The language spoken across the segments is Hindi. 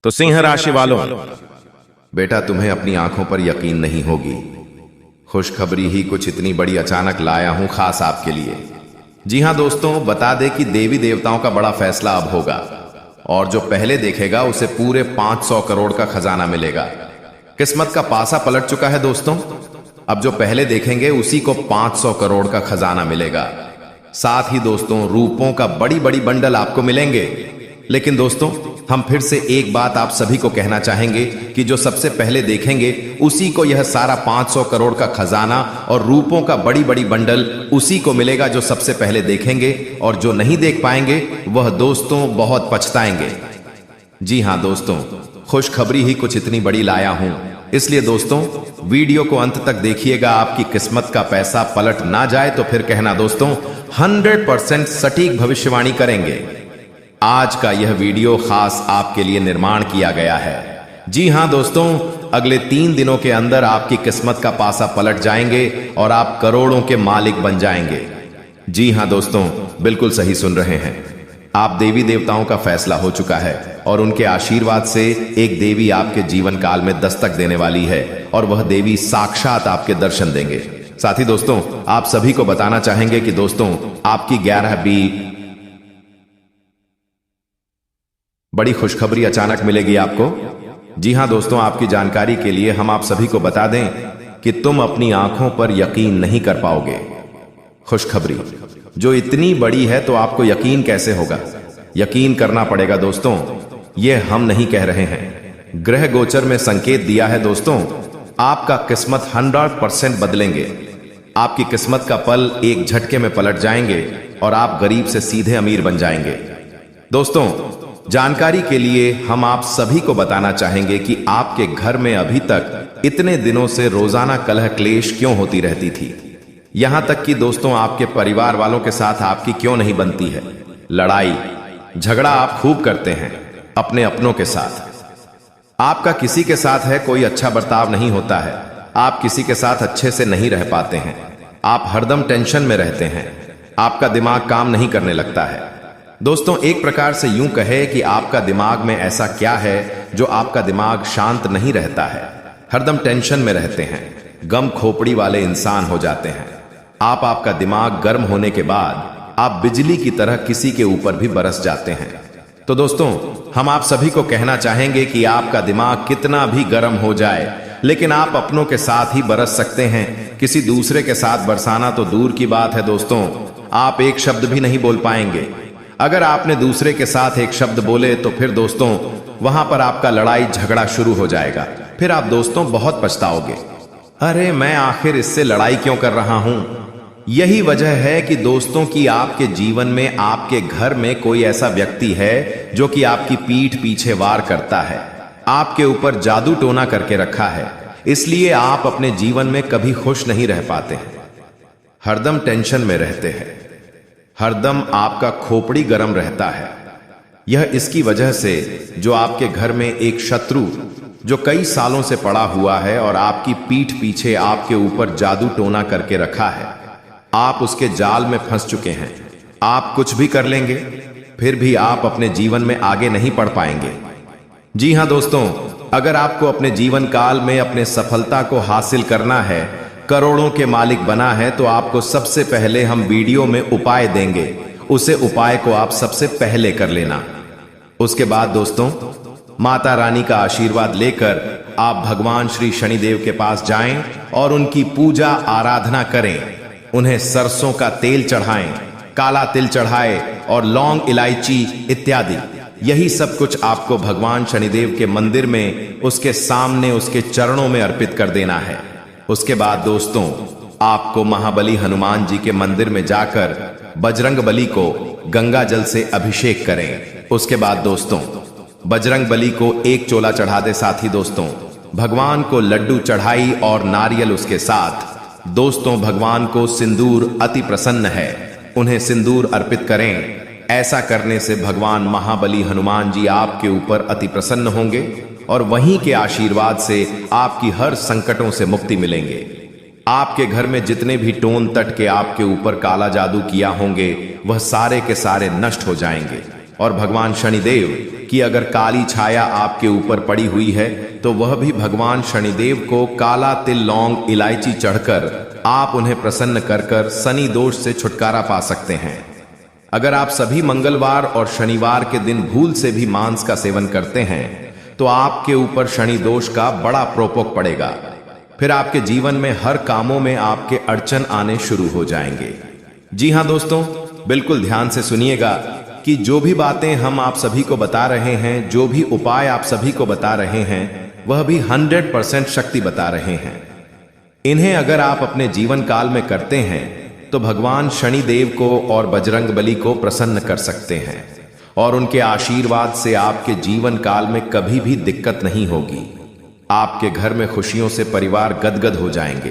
तो सिंह राशि वालों, बेटा तुम्हें अपनी आंखों पर यकीन नहीं होगी। खुशखबरी ही कुछ इतनी बड़ी अचानक लाया हूं खास आपके लिए। जी हां दोस्तों, बता दें कि देवी देवताओं का बड़ा फैसला अब होगा और जो पहले देखेगा उसे पूरे 500 करोड़ का खजाना मिलेगा। किस्मत का पासा पलट चुका है दोस्तों। अब जो पहले देखेंगे उसी को 500 करोड़ का खजाना मिलेगा। साथ ही दोस्तों रूपों का बड़ी बड़ी बंडल आपको मिलेंगे। लेकिन दोस्तों हम फिर से एक बात आप सभी को कहना चाहेंगे कि जो सबसे पहले देखेंगे उसी को यह सारा 500 करोड़ का खजाना और रूपों का बड़ी बड़ी बंडल उसी को मिलेगा जो सबसे पहले देखेंगे, और जो नहीं देख पाएंगे वह दोस्तों बहुत पछताएंगे। जी हां दोस्तों, खुशखबरी ही कुछ इतनी बड़ी लाया हूं, इसलिए दोस्तों वीडियो को अंत तक देखिएगा। आपकी किस्मत का पैसा पलट ना जाए तो फिर कहना दोस्तों 100% सटीक भविष्यवाणी करेंगे। आज का यह वीडियो खास आपके लिए निर्माण किया गया है। जी हां दोस्तों, अगले 3 दिनों के अंदर आपकी किस्मत का पासा पलट जाएंगे और आप करोड़ों के मालिक बन जाएंगे। जी हां दोस्तों, बिल्कुल सही सुन रहे हैं आप। देवी देवताओं का फैसला हो चुका है और उनके आशीर्वाद से एक देवी आपके जीवन काल में दस्तक देने वाली है और वह देवी साक्षात आपके दर्शन देंगे। साथ ही दोस्तों आप सभी को बताना चाहेंगे कि दोस्तों आपकी 11 बड़ी खुशखबरी अचानक मिलेगी आपको। जी हां दोस्तों, आपकी जानकारी के लिए हम आप सभी को बता दें कि तुम अपनी आंखों पर यकीन नहीं कर पाओगे। खुशखबरी जो इतनी बड़ी है तो आपको यकीन कैसे होगा? यकीन करना पड़ेगा दोस्तों, यह हम नहीं कह रहे हैं। ग्रह गोचर में संकेत दिया है दोस्तों, आपका किस्मत 100% बदलेंगे। आपकी किस्मत का पल एक झटके में पलट जाएंगे और आप गरीब से सीधे अमीर बन जाएंगे। दोस्तों जानकारी के लिए हम आप सभी को बताना चाहेंगे कि आपके घर में अभी तक इतने दिनों से रोजाना कलह क्लेश क्यों होती रहती थी। यहां तक कि दोस्तों आपके परिवार वालों के साथ आपकी क्यों नहीं बनती है। लड़ाई झगड़ा आप खूब करते हैं अपने अपनों के साथ। आपका किसी के साथ है कोई अच्छा बर्ताव नहीं होता है। आप किसी के साथ अच्छे से नहीं रह पाते हैं। आप हरदम टेंशन में रहते हैं। आपका दिमाग काम नहीं करने लगता है। दोस्तों एक प्रकार से यूं कहे कि आपका दिमाग में ऐसा क्या है जो आपका दिमाग शांत नहीं रहता है। हरदम टेंशन में रहते हैं, गम खोपड़ी वाले इंसान हो जाते हैं। आपका दिमाग गर्म होने के बाद आप बिजली की तरह किसी के ऊपर भी बरस जाते हैं। तो दोस्तों हम आप सभी को कहना चाहेंगे कि आपका दिमाग कितना भी गर्म हो जाए लेकिन आप अपनों के साथ ही बरस सकते हैं। किसी दूसरे के साथ बरसाना तो दूर की बात है दोस्तों, आप एक शब्द भी नहीं बोल पाएंगे। अगर आपने दूसरे के साथ एक शब्द बोले तो फिर दोस्तों वहां पर आपका लड़ाई झगड़ा शुरू हो जाएगा। फिर आप दोस्तों बहुत पछताओगे, अरे मैं आखिर इससे लड़ाई क्यों कर रहा हूं। यही वजह है कि दोस्तों की आपके जीवन में आपके घर में कोई ऐसा व्यक्ति है जो कि आपकी पीठ पीछे वार करता है, आपके ऊपर जादू टोना करके रखा है। इसलिए आप अपने जीवन में कभी खुश नहीं रह पाते हैं, हरदम टेंशन में रहते हैं, हरदम आपका खोपड़ी गर्म रहता है। यह इसकी वजह से जो आपके घर में एक शत्रु जो कई सालों से पड़ा हुआ है और आपकी पीठ पीछे आपके ऊपर जादू टोना करके रखा है, आप उसके जाल में फंस चुके हैं। आप कुछ भी कर लेंगे फिर भी आप अपने जीवन में आगे नहीं बढ़ पाएंगे। जी हां दोस्तों, अगर आपको अपने जीवन काल में अपने सफलता को हासिल करना है, करोड़ों के मालिक बना है, तो आपको सबसे पहले हम वीडियो में उपाय देंगे। उसे उपाय को आप सबसे पहले कर लेना। उसके बाद दोस्तों माता रानी का आशीर्वाद लेकर आप भगवान श्री शनिदेव के पास जाएं और उनकी पूजा आराधना करें। उन्हें सरसों का तेल चढ़ाएं, काला तिल चढ़ाएं और लौंग इलायची इत्यादि। यही सब कुछ आपको भगवान शनिदेव के मंदिर में उसके सामने उसके चरणों में अर्पित कर देना है। उसके बाद दोस्तों आपको महाबली हनुमान जी के मंदिर में जाकर बजरंग बली को गंगा जल से अभिषेक करें। उसके बाद दोस्तों बजरंग बली को एक चोला चढ़ा दे। साथ ही दोस्तों भगवान को लड्डू चढ़ाई और नारियल उसके साथ। दोस्तों भगवान को सिंदूर अति प्रसन्न है, उन्हें सिंदूर अर्पित करें। ऐसा करने से भगवान महाबली हनुमान जी आपके ऊपर अति प्रसन्न होंगे और वहीं के आशीर्वाद से आपकी हर संकटों से मुक्ति मिलेंगे। आपके घर में जितने भी टोन तट के आपके ऊपर काला जादू किया होंगे वह सारे के सारे नष्ट हो जाएंगे। और भगवान शनिदेव की अगर काली छाया आपके ऊपर पड़ी हुई है तो वह भी भगवान शनिदेव को काला तिल, लौंग, इलायची चढ़कर आप उन्हें प्रसन्न कर शनि दोष से छुटकारा पा सकते हैं। अगर आप सभी मंगलवार और शनिवार के दिन भूल से भी मांस का सेवन करते हैं तो आपके ऊपर शनि दोष का बड़ा प्रकोप पड़ेगा। फिर आपके जीवन में हर कामों में आपके अड़चन आने शुरू हो जाएंगे। जी हां दोस्तों, बिल्कुल ध्यान से सुनिएगा कि जो भी बातें हम आप सभी को बता रहे हैं, जो भी उपाय आप सभी को बता रहे हैं, वह भी 100% शक्ति बता रहे हैं। इन्हें अगर आप अपने जीवन काल में करते हैं तो भगवान शनिदेव को और बजरंग बली को प्रसन्न कर सकते हैं और उनके आशीर्वाद से आपके जीवन काल में कभी भी दिक्कत नहीं होगी। आपके घर में खुशियों से परिवार गदगद हो जाएंगे।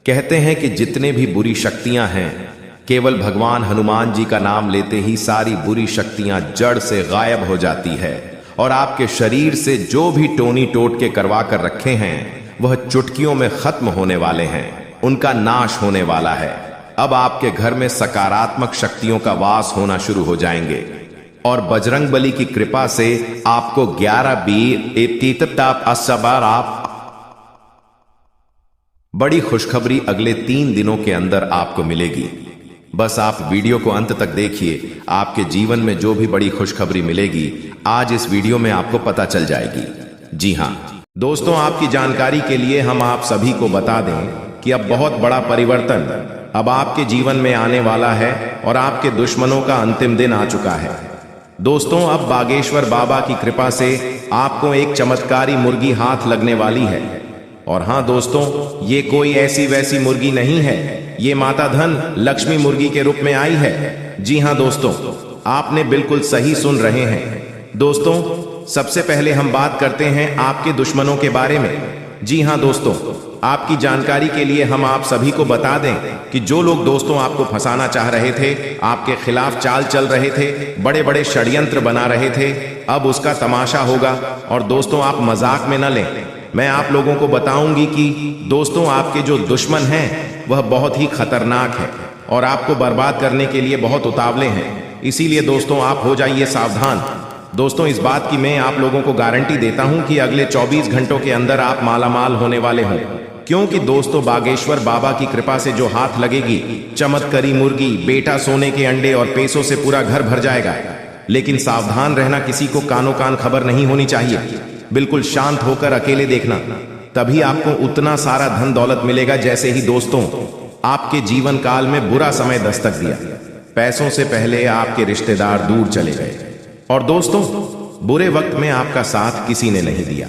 कहते हैं कि जितने भी बुरी शक्तियां हैं, केवल भगवान हनुमान जी का नाम लेते ही सारी बुरी शक्तियां जड़ से गायब हो जाती है और आपके शरीर से जो भी टोनी टोटके करवा कर रखे हैं वह चुटकियों में खत्म होने वाले हैं, उनका नाश होने वाला है। अब आपके घर में सकारात्मक शक्तियों का वास होना शुरू हो जाएंगे और बजरंग बली की कृपा से आपको 11 बड़ी खुशखबरी अगले 3 दिनों के अंदर आपको मिलेगी। बस आप वीडियो को अंत तक देखिए, आपके जीवन में जो भी बड़ी खुशखबरी मिलेगी आज इस वीडियो में आपको पता चल जाएगी। जी हां दोस्तों, आपकी जानकारी के लिए हम आप सभी को बता दें कि अब बहुत बड़ा परिवर्तन अब आपके जीवन में आने वाला है और आपके दुश्मनों का अंतिम दिन आ चुका है। दोस्तों, अब बागेश्वर बाबा की कृपा से आपको एक चमत्कारी मुर्गी हाथ लगने वाली है। और हां दोस्तों, ये कोई ऐसी वैसी मुर्गी नहीं है, ये माता धन लक्ष्मी मुर्गी के रूप में आई है। जी हां दोस्तों, आपने बिल्कुल सही सुन रहे हैं। दोस्तों, सबसे पहले हम बात करते हैं आपके दुश्मनों के बारे में। जी हां दोस्तों, आपकी जानकारी के लिए हम आप सभी को बता दें कि जो लोग दोस्तों आपको फंसाना चाह रहे थे, आपके खिलाफ चाल चल रहे थे, बड़े बड़े षड्यंत्र बना रहे थे, अब उसका तमाशा होगा। और दोस्तों, आप मजाक में न लें। मैं आप लोगों को बताऊंगी कि दोस्तों आपके जो दुश्मन हैं वह बहुत ही खतरनाक है और आपको बर्बाद करने के लिए बहुत उतावले हैं। इसीलिए दोस्तों आप हो जाइए सावधान। दोस्तों, इस बात की मैं आप लोगों को गारंटी देता हूं कि अगले 24 घंटों के अंदर आप मालामाल होने वाले हों, क्योंकि दोस्तों बागेश्वर बाबा की कृपा से जो हाथ लगेगी, चमत्कारी मुर्गी, बेटा सोने के अंडे और पैसों से पूरा घर भर जाएगा। लेकिन सावधान रहना, किसी को कानो कान खबर नहीं होनी चाहिए। बिल्कुल शांत होकर अकेले देखना, तभी आपको उतना सारा धन दौलत मिलेगा। जैसे ही दोस्तों आपके जीवन काल में बुरा समय दस्तक दिया, पैसों से पहले आपके रिश्तेदार दूर चले गए और दोस्तों बुरे वक्त में आपका साथ किसी ने नहीं दिया।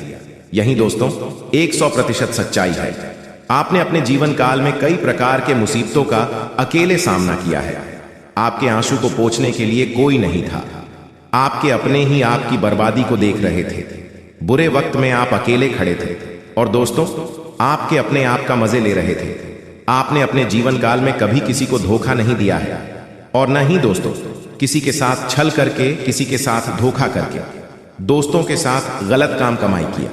यही दोस्तों 100% सच्चाई है। आपने अपने जीवन काल में कई प्रकार के मुसीबतों का अकेले सामना किया है। आपके आंसू को पोंछने के लिए कोई नहीं था। आपके अपने ही आपकी बर्बादी को देख रहे थे। बुरे वक्त में आप अकेले खड़े थे और दोस्तों आपके अपने आप का मजे ले रहे थे। आपने अपने जीवन काल में कभी किसी को धोखा नहीं दिया है और न ही दोस्तों किसी के साथ छल करके, किसी के साथ धोखा करके दोस्तों के साथ गलत काम कमाई किया।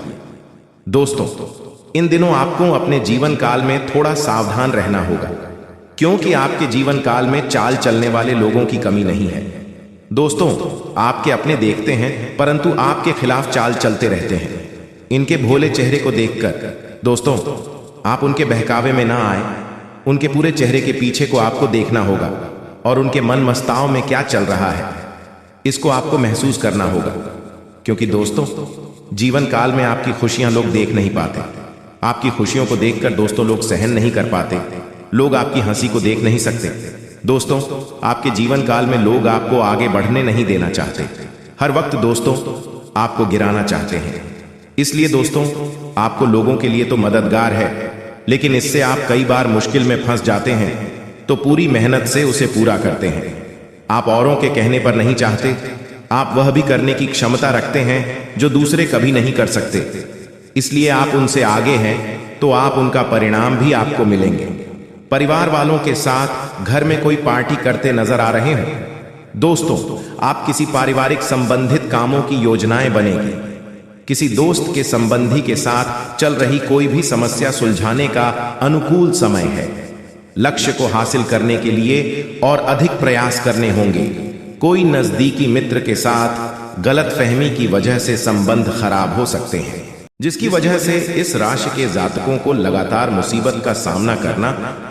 दोस्तों, इन दिनों आपको अपने जीवन काल में थोड़ा सावधान रहना होगा, क्योंकि आपके जीवन काल में चाल चलने वाले लोगों की कमी नहीं है। दोस्तों, आपके अपने देखते हैं परंतु आपके खिलाफ चाल चलते रहते हैं। इनके भोले चेहरे को देखकर दोस्तों आप उनके बहकावे में ना आए। उनके पूरे चेहरे के पीछे को आपको देखना होगा और उनके मन मस्ताव में क्या चल रहा है इसको आपको महसूस करना होगा, क्योंकि दोस्तों जीवन काल में आपकी खुशियां लोग देख नहीं पाते। आपकी खुशियों को देखकर दोस्तों लोग सहन नहीं कर पाते। लोग आपकी हंसी को देख नहीं सकते। दोस्तों, आपके जीवन काल में लोग आपको आगे बढ़ने नहीं देना चाहते। हर वक्त दोस्तों आपको गिराना चाहते हैं। इसलिए दोस्तों आपको लोगों के लिए तो मददगार है, लेकिन इससे आप कई बार मुश्किल में फंस जाते हैं, तो पूरी मेहनत से उसे पूरा करते हैं। आप औरों के कहने पर नहीं चाहते। आप वह भी करने की क्षमता रखते हैं जो दूसरे कभी नहीं कर सकते। इसलिए आप उनसे आगे हैं, तो आप उनका परिणाम भी आपको मिलेंगे। परिवार वालों के साथ घर में कोई पार्टी करते नजर आ रहे हैं। दोस्तों, आप किसी पारिवारिक संबंधित कामों की योजनाएं बनेगी। किसी दोस्त के संबंधी के साथ चल रही कोई भी समस्या सुलझाने का अनुकूल समय है। लक्ष्य को हासिल करने के लिए और अधिक प्रयास करने होंगे। कोई नजदीकी मित्र के साथ गलतफहमी की वजह से संबंध खराब हो सकते हैं, जिसकी वजह से इस राशि के जातकों को लगातार मुसीबत का सामना करना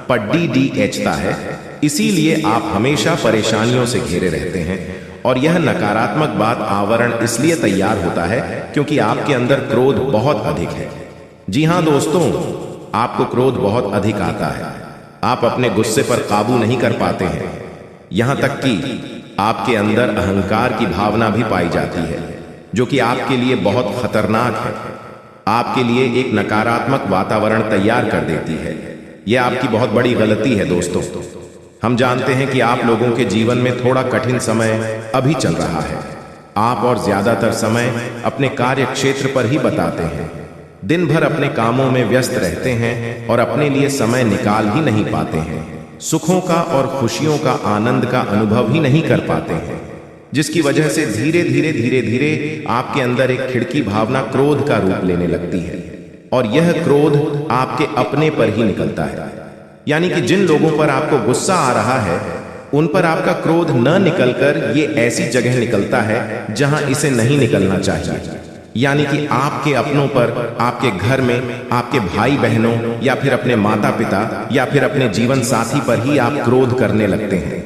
पड़ता है। इसीलिए आप हमेशा परेशानियों से घिरे रहते हैं और यह नकारात्मक बात आवरण इसलिए तैयार होता है क्योंकि आपके अंदर क्रोध बहुत अधिक है। जी हाँ दोस्तों, आपको क्रोध बहुत अधिक आता है। आप अपने गुस्से पर काबू नहीं कर पाते हैं। यहां तक कि आपके अंदर अहंकार की भावना भी पाई जाती है, जो कि आपके लिए बहुत खतरनाक है। आपके लिए एक नकारात्मक वातावरण तैयार कर देती है। यह आपकी बहुत बड़ी गलती है दोस्तों। हम जानते हैं कि आप लोगों के जीवन में थोड़ा कठिन समय अभी चल रहा है। आप और ज्यादातर समय अपने कार्य क्षेत्र पर ही बताते हैं। दिन भर अपने कामों में व्यस्त रहते हैं और अपने लिए समय निकाल ही नहीं पाते हैं। सुखों का और खुशियों का आनंद का अनुभव ही नहीं कर पाते हैं, जिसकी वजह से धीरे धीरे आपके अंदर एक खिड़की भावना क्रोध का रूप लेने लगती है और यह क्रोध आपके अपने पर ही निकलता है। यानी कि जिन लोगों पर आपको गुस्सा आ रहा है उन पर आपका क्रोध न निकलकर ये ऐसी जगह निकलता है जहां इसे नहीं निकलना चाहिए। यानी कि आपके अपनों पर, आपके घर में, आपके भाई बहनों या फिर अपने माता पिता या फिर अपने जीवन साथी पर ही आप क्रोध करने लगते हैं।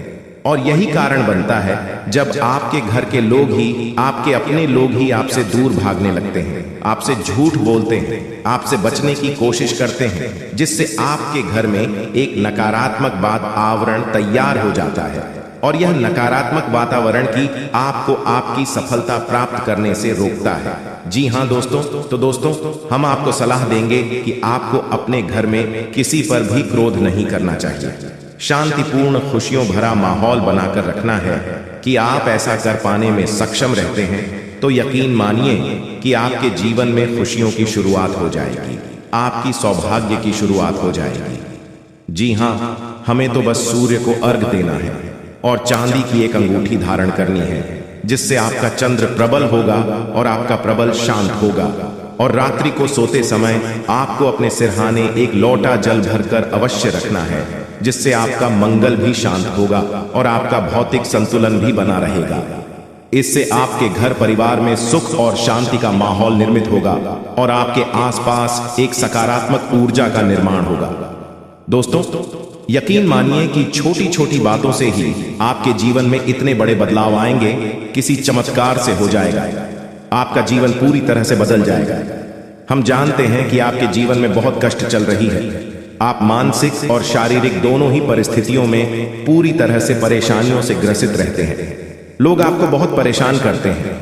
और यही कारण बनता है जब आपके घर के लोग ही, आपके अपने लोग ही आपसे दूर भागने लगते हैं, आपसे झूठ बोलते हैं, आपसे बचने की कोशिश करते हैं, जिससे आपके घर में एक नकारात्मक बात आवरण तैयार हो जाता है और यह नकारात्मक वातावरण की आपको आपकी सफलता प्राप्त करने से रोकता है। जी हाँ दोस्तों, तो दोस्तों हम आपको सलाह देंगे कि आपको अपने घर में किसी पर भी क्रोध नहीं करना चाहिए। शांतिपूर्ण खुशियों भरा माहौल बनाकर रखना है कि आप ऐसा कर पाने में सक्षम रहते हैं तो यकीन मानिए कि आपके जीवन में खुशियों की शुरुआत हो जाएगी, आपकी सौभाग्य की शुरुआत हो जाएगी। जी हाँ, हमें तो बस सूर्य को अर्घ देना है और चांदी की एक अंगूठी धारण करनी है, जिससे आपका चंद्र प्रबल होगा और आपका प्रबल शांत होगा। और रात्रि को सोते समय आपको अपने सिरहाने एक लोटा जल भरकर अवश्य रखना है, जिससे आपका मंगल भी शांत होगा और आपका भौतिक संतुलन भी बना रहेगा। इससे आपके घर परिवार में सुख और शांति का माहौल निर्मित होगा और आपके आसपास एक सकारात्मक ऊर्जा का निर्माण होगा। दोस्तों यकीन मानिए कि छोटी छोटी बातों से ही आपके जीवन में इतने बड़े बदलाव आएंगे, किसी चमत्कार से हो जाएगा। आपका जीवन पूरी तरह से बदल जाएगा। हम जानते हैं कि आपके जीवन में बहुत कष्ट चल रही है। आप मानसिक और शारीरिक दोनों ही परिस्थितियों में पूरी तरह से परेशानियों से ग्रसित रहते हैं। लोग आपको बहुत परेशान करते हैं,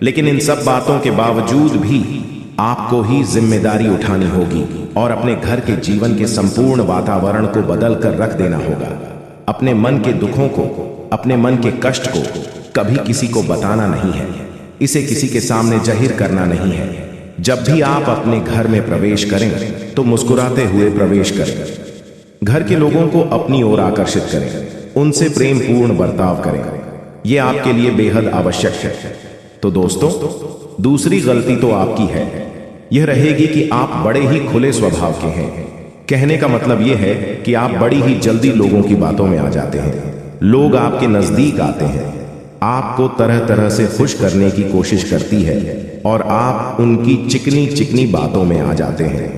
लेकिन इन सब बातों के बावजूद भी आपको ही जिम्मेदारी उठानी होगी और अपने घर के जीवन के संपूर्ण वातावरण को बदल कर रख देना होगा। अपने मन के दुखों को, अपने मन के कष्ट को कभी किसी को बताना नहीं है, इसे किसी के सामने जाहिर करना नहीं है। जब भी आप अपने घर में प्रवेश करें तो मुस्कुराते हुए प्रवेश करें। घर के लोगों को अपनी ओर आकर्षित करें, उनसे प्रेम पूर्ण बर्ताव करें। यह आपके लिए बेहद आवश्यक है। तो दोस्तों दूसरी गलती तो आपकी है, यह रहेगी कि आप बड़े ही खुले स्वभाव के हैं। कहने का मतलब यह है कि आप बड़ी ही जल्दी लोगों की बातों में आ जाते हैं। लोग आपके नजदीक आते हैं, आपको तरह तरह से खुश करने की कोशिश करती है और आप उनकी चिकनी चिकनी बातों में आ जाते हैं।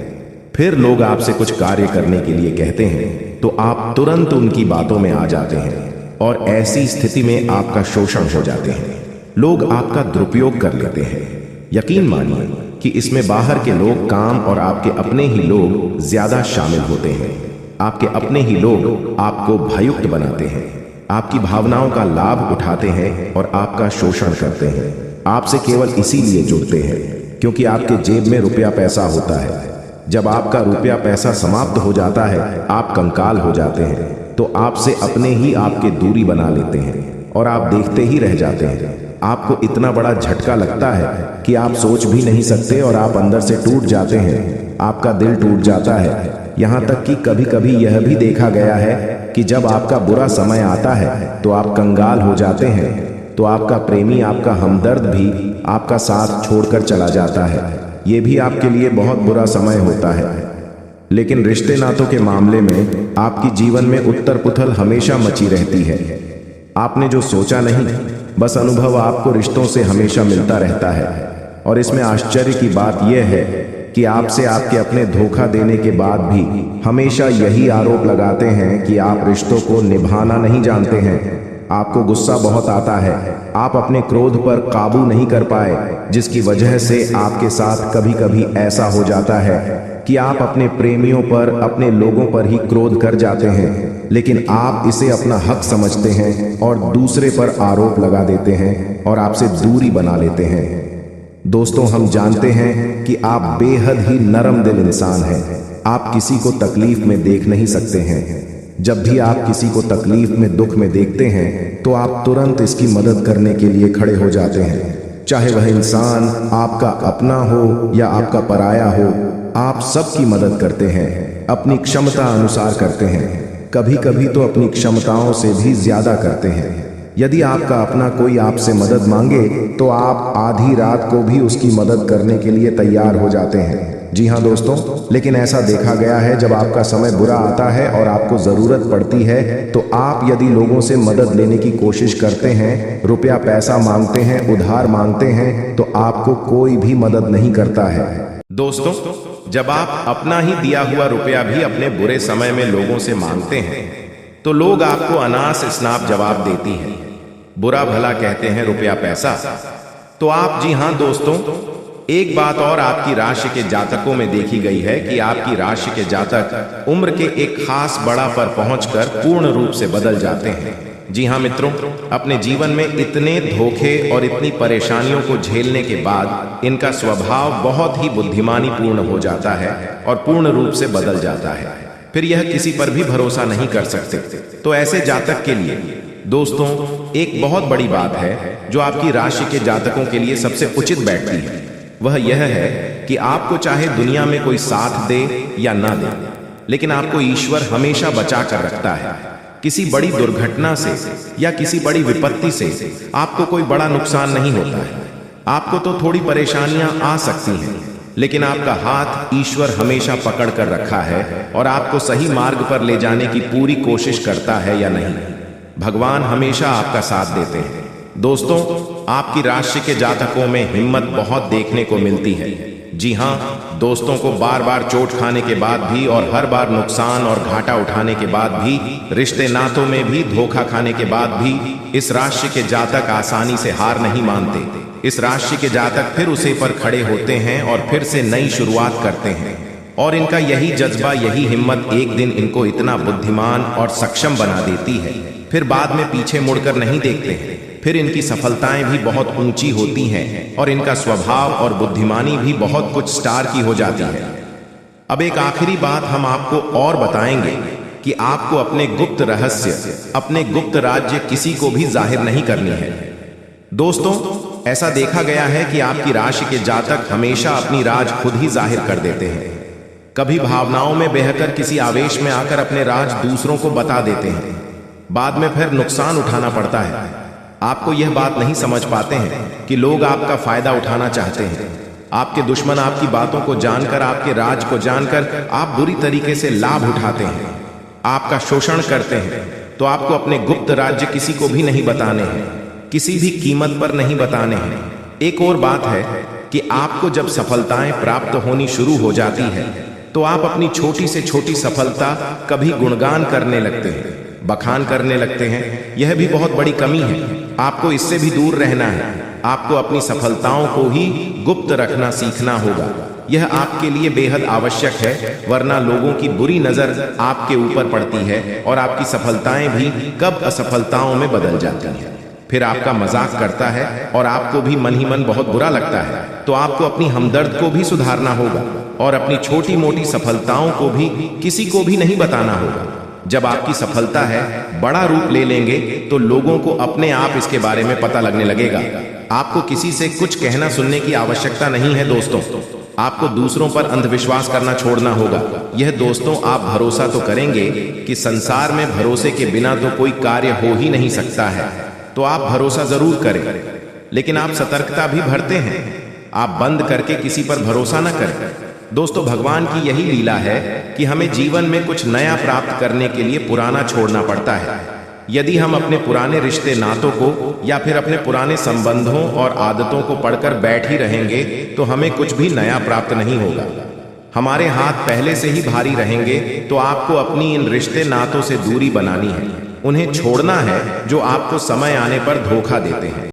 फिर लोग आपसे कुछ कार्य करने के लिए कहते हैं तो आप तुरंत उनकी बातों में आ जाते हैं और ऐसी स्थिति में आपका शोषण हो जाते हैं। लोग आपका दुरुपयोग कर लेते हैं। यकीन मानिए कि इसमें बाहर के लोग काम और आपके अपने ही लोग ज्यादा शामिल होते हैं। आपके अपने ही लोग आपको भययुक्त बनाते हैं, आपकी भावनाओं का लाभ उठाते हैं और आपका शोषण करते हैं। आपसे केवल इसीलिए जुड़ते हैं क्योंकि आपके जेब में रुपया पैसा होता है। जब आपका रुपया पैसा समाप्त हो जाता है, आप कंकाल हो जाते हैं, तो आपसे अपने ही आपके दूरी बना लेते हैं और आप देखते ही रह जाते हैं। आपको इतना बड़ा झटका लगता है कि आप सोच भी नहीं सकते और आप अंदर से टूट जाते हैं। आपका दिल टूट जाता है। यहाँ तक कि कभी कभी यह भी देखा गया है कि जब आपका बुरा समय आता है तो आप कंगाल हो जाते हैं, तो आपका प्रेमी, आपका हमदर्द भी आपका साथ छोड़कर चला जाता है। ये भी आपके लिए बहुत बुरा समय होता है। लेकिन रिश्ते नातों के मामले में आपकी जीवन में उत्तर पुथल हमेशा मची रहती है। आपने जो सोचा नहीं, बस अनुभव आपको रिश्तों से हमेशा मिलता रहता है। और इसमें आश्चर्य की बात यह है कि आपसे आपके अपने धोखा देने के बाद भी हमेशा यही आरोप लगाते हैं कि आप रिश्तों को निभाना नहीं जानते हैं। आपको गुस्सा बहुत आता है, आप अपने क्रोध पर काबू नहीं कर पाए, जिसकी वजह से आपके साथ कभी कभी ऐसा हो जाता है कि आप अपने प्रेमियों पर, अपने लोगों पर ही क्रोध कर जाते हैं, लेकिन आप इसे अपना हक समझते हैं और दूसरे पर आरोप लगा देते हैं और आपसे दूरी बना लेते हैं। दोस्तों, हम जानते हैं कि आप बेहद ही नरम दिल इंसान हैं। आप किसी को तकलीफ में देख नहीं सकते हैं। जब भी आप किसी को तकलीफ में, दुख में देखते हैं तो आप तुरंत इसकी मदद करने के लिए खड़े हो जाते हैं। चाहे वह इंसान आपका अपना हो या आपका पराया हो, आप सबकी मदद करते हैं, अपनी क्षमता अनुसार करते हैं, कभी कभी तो अपनी क्षमताओं से भी ज्यादा करते हैं। यदि आपका अपना कोई आपसे मदद मांगे तो आप आधी रात को भी उसकी मदद करने के लिए तैयार हो जाते हैं। जी हाँ दोस्तों, लेकिन ऐसा देखा गया है जब आपका समय बुरा आता है और आपको जरूरत पड़ती है तो आप यदि लोगों से मदद लेने की कोशिश करते हैं, रुपया पैसा मांगते हैं, उधार मांगते हैं, तो आपको कोई भी मदद नहीं करता है। दोस्तों, जब आप अपना ही दिया हुआ रुपया भी अपने बुरे समय में लोगों से मांगते हैं तो लोग आपको अनास स्नाप जवाब देती है, बुरा भला कहते हैं रुपया पैसा। तो आप, जी हाँ दोस्तों, एक बात और आपकी राशि के जातकों में देखी गई है कि आपकी राशि के जातक उम्र के एक खास बड़ा पर पहुंचकर पूर्ण रूप से बदल जाते हैं। जी हाँ मित्रों, अपने जीवन में इतने धोखे और इतनी परेशानियों को झेलने के बाद इनका स्वभाव बहुत ही बुद्धिमानी पूर्ण हो जाता है और पूर्ण रूप से बदल जाता है। फिर यह किसी पर भी भरोसा नहीं कर सकते। तो ऐसे जातक के लिए दोस्तों एक बहुत बड़ी बात है जो आपकी राशि के जातकों के लिए सबसे उचित बैठती है। वह यह है कि आपको चाहे दुनिया में कोई साथ दे या ना दे, लेकिन आपको ईश्वर हमेशा बचा कर रखता है। किसी बड़ी दुर्घटना से या किसी बड़ी विपत्ति से आपको कोई बड़ा नुकसान नहीं होता है। आपको तो थोड़ी परेशानियां आ सकती हैं, लेकिन आपका हाथ ईश्वर हमेशा पकड़ कर रखा है और आपको सही मार्ग पर ले जाने की पूरी कोशिश करता है या नहीं। भगवान हमेशा आपका साथ देते हैं। दोस्तों, आपकी राशि के जातकों में हिम्मत बहुत देखने को मिलती है। जी हाँ दोस्तों, को बार बार चोट खाने के बाद भी और हर बार नुकसान और घाटा उठाने के बाद भी, रिश्ते नातों में भी धोखा खाने के बाद भी इस राशि के जातक आसानी से हार नहीं मानते। इस राशि के जातक फिर उसे पर खड़े होते हैं और फिर से नई शुरुआत करते हैं। और इनका यही जज्बा, यही हिम्मत एक दिन इनको इतना बुद्धिमान और सक्षम बना देती है, फिर बाद में पीछे मुड़कर नहीं देखते हैं। फिर इनकी सफलताएं भी बहुत ऊंची होती हैं और इनका स्वभाव और बुद्धिमानी भी बहुत कुछ स्टार की हो जाती है। अब एक आखिरी बात हम आपको और बताएंगे कि आपको अपने गुप्त रहस्य, अपने गुप्त राज्य किसी को भी जाहिर नहीं करनी है। दोस्तों, ऐसा देखा गया है कि आपकी राशि के जातक हमेशा अपनी राज खुद ही जाहिर कर देते हैं। कभी भावनाओं में बहकर किसी आवेश में आकर अपने राज दूसरों को बता देते हैं, बाद में फिर नुकसान उठाना पड़ता है। आपको यह बात नहीं समझ पाते हैं कि लोग आपका फायदा उठाना चाहते हैं। आपके दुश्मन आपकी बातों को जानकर, आपके राज को जानकर आप बुरी तरीके से लाभ उठाते हैं, आपका शोषण करते हैं। तो आपको अपने गुप्त राज्य किसी को भी नहीं बताने हैं, किसी भी कीमत पर नहीं बताने हैं। एक और बात है कि आपको जब सफलताएं प्राप्त होनी शुरू हो जाती है तो आप अपनी छोटी से छोटी सफलता कभी गुणगान करने लगते हैं, बखान करने लगते हैं। यह भी बहुत बड़ी कमी है। आपको इससे भी दूर रहना है। आपको अपनी सफलताओं को ही गुप्त रखना सीखना होगा। यह आपके लिए बेहद आवश्यक है, वरना लोगों की बुरी नजर आपके ऊपर पड़ती है और आपकी सफलताएं भी कब असफलताओं में बदल जाती हैं। फिर आपका मजाक करता है और आपको भी मन ही मन बहुत बुरा लगता है। तो आपको अपनी हमदर्द को भी सुधारना होगा और अपनी छोटी मोटी सफलताओं को भी किसी को भी नहीं बताना होगा। जब आपकी सफलता है बड़ा रूप ले लेंगे तो लोगों को अपने आप इसके बारे में पता लगने लगेगा। आपको किसी से कुछ कहना सुनने की आवश्यकता नहीं है दोस्तों। आपको दूसरों पर अंधविश्वास करना छोड़ना होगा। यह दोस्तों, आप भरोसा तो करेंगे कि संसार में भरोसे के बिना तो कोई कार्य हो ही नहीं सकता है, तो आप भरोसा जरूर करें, लेकिन आप सतर्कता भी बरतें हैं। आप बंद करके किसी पर भरोसा न करें। दोस्तों, भगवान की यही लीला है कि हमें जीवन में कुछ नया प्राप्त करने के लिए पुराना छोड़ना पड़ता है। यदि हम अपने पुराने रिश्ते नातों को या फिर अपने पुराने संबंधों और आदतों को पढ़कर बैठ ही रहेंगे तो हमें कुछ भी नया प्राप्त नहीं होगा। हमारे हाथ पहले से ही भारी रहेंगे, तो आपको अपनी इन रिश्ते नातों से दूरी बनानी है। उन्हें छोड़ना है जो आपको समय आने पर धोखा देते हैं।